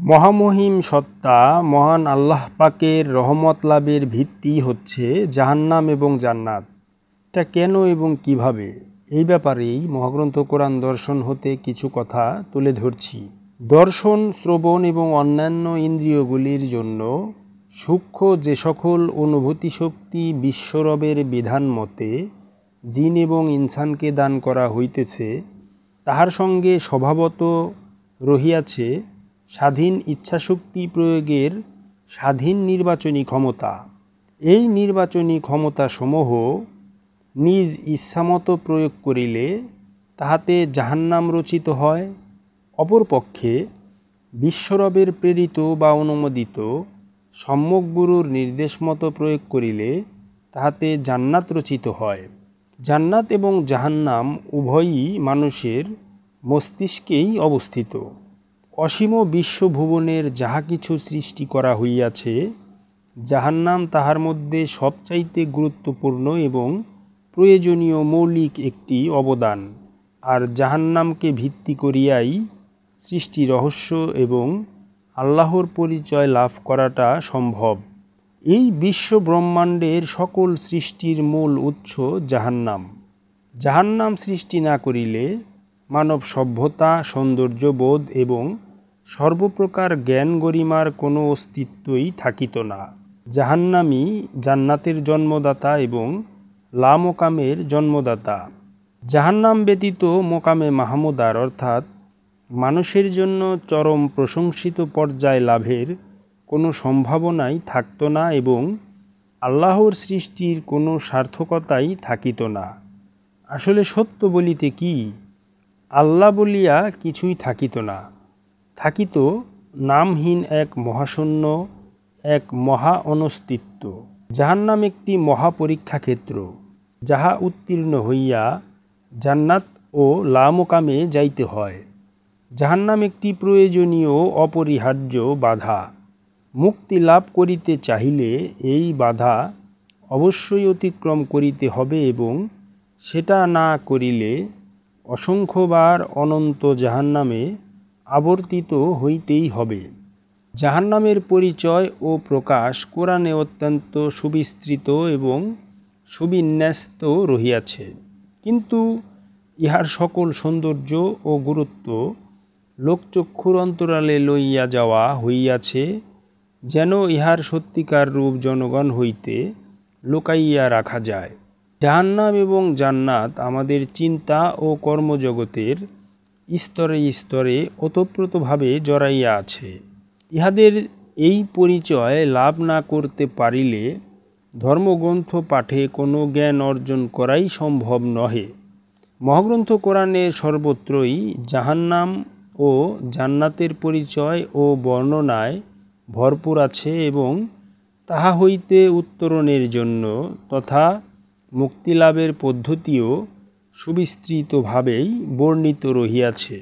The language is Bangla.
মহামহিম সত্তা মহান আল্লাহ পাকের রহমত লাভের ভিত্তি হচ্ছে জাহান্নাম এবং জান্নাত। এটা কেন এবং কিভাবে, এই ব্যাপারেই মহাগ্রন্থ কোরআন দর্শন হতে কিছু কথা তুলে ধরছি। দর্শন, শ্রবণ এবং অন্যান্য ইন্দ্রিয়গুলির জন্য সূক্ষ্ম যে সকল অনুভূতি শক্তি বিশ্বরবের বিধান মতে জিন এবং ইনসানকে দান করা হইতেছে, তাহার সঙ্গে স্বভাবত রহিয়াছে স্বাধীন ইচ্ছাশক্তি প্রয়োগের স্বাধীন নির্বাচনী ক্ষমতা। এই নির্বাচনী ক্ষমতাসমূহ নিজ ইচ্ছামতো প্রয়োগ করিলে তাহাতে জাহান্নাম রচিত হয়। অপরপক্ষে বিশ্বরবের প্রেরিত বা অনুমোদিত সম্যক গুরুর নির্দেশ মতো প্রয়োগ করিলে তাহাতে জান্নাত রচিত হয়। জান্নাত এবং জাহান্নাম উভয়ই মানুষের মস্তিষ্কেই অবস্থিত। অসীম বিশ্বভুবনের যাহা কিছু সৃষ্টি করা হইয়াছে, জাহান্নাম তাহার মধ্যে সবচাইতে গুরুত্বপূর্ণ এবং প্রয়োজনীয় মৌলিক একটি অবদান। আর জাহান্নামকে ভিত্তি করিয়াই সৃষ্টি রহস্য এবং আল্লাহর পরিচয় লাভ করাটা সম্ভব। এই বিশ্ব ব্রহ্মাণ্ডের সকল সৃষ্টির মূল উৎস জাহান্নাম। জাহান্নাম সৃষ্টি না করিলে মানব সভ্যতা, সৌন্দর্যবোধ এবং সর্বপ্রকার জ্ঞান গরিমার কোনো অস্তিত্বই থাকিত না। জাহান্নামই জান্নাতের জন্মদাতা এবং লামোকামের জন্মদাতা। জাহান্নাম ব্যতীত মোকামে মাহমুদার অর্থাৎ মানুষের জন্য চরম প্রশংসিত পর্যায় লাভের কোনো সম্ভাবনাই থাকত না এবং আল্লাহর সৃষ্টির কোনো সার্থকতাই থাকিত না। আসলে সত্য বলিতে কি, আল্লাহ বলিয়া কিছুই থাকিত না। থাকিত নামহীন এক মহাশূন্য, এক মহা অনস্তিত্ব। জাহান্নাম একটি মহাপরীক্ষা ক্ষেত্র, যাহা উত্তীর্ণ হইয়া জান্নাত ও লামোকামে যাইতে হয়। জাহান্নাম একটি প্রয়োজনীয় অপরিহার্য বাধা। মুক্তি লাভ করিতে চাহিলে এই বাধা অবশ্যই অতিক্রম করিতে হবে এবং সেটা না করিলে অসংখ্যবার অনন্ত জাহান্নামে আবর্তিত হইতেই হবে। জাহান্নামের পরিচয় ও প্রকাশ কোরআনে অত্যন্ত সুবিস্তৃত এবং সুবিন্যস্ত রহিয়াছে, কিন্তু ইহার সকল সৌন্দর্য ও গুরুত্ব লোকচক্ষুর অন্তরালে লইয়া যাওয়া হইয়াছে, যেন ইহার সত্যিকার রূপ জনগণ হইতে লুকাইয়া রাখা যায়। জাহান্নাম এবং জান্নাত আমাদের চিন্তা ও কর্মজগতের স্তরে স্তরে ওতপ্রোতভাবে জড়াইয়া আছে। ইহাদের এই পরিচয় লাভ না করতে পারিলে ধর্মগ্রন্থ পাঠে কোনো জ্ঞান অর্জন করাই সম্ভব নহে। মহাগ্রন্থ কোরআনের সর্বত্রই জাহান্নাম ও জান্নাতের পরিচয় ও বর্ণনায় ভরপুর আছে এবং তাহা হইতে উত্তরণের জন্য তথা মুক্তিলাভের পদ্ধতিও সুবিস্তৃতভাবেই বর্ণিত রহিয়াছে।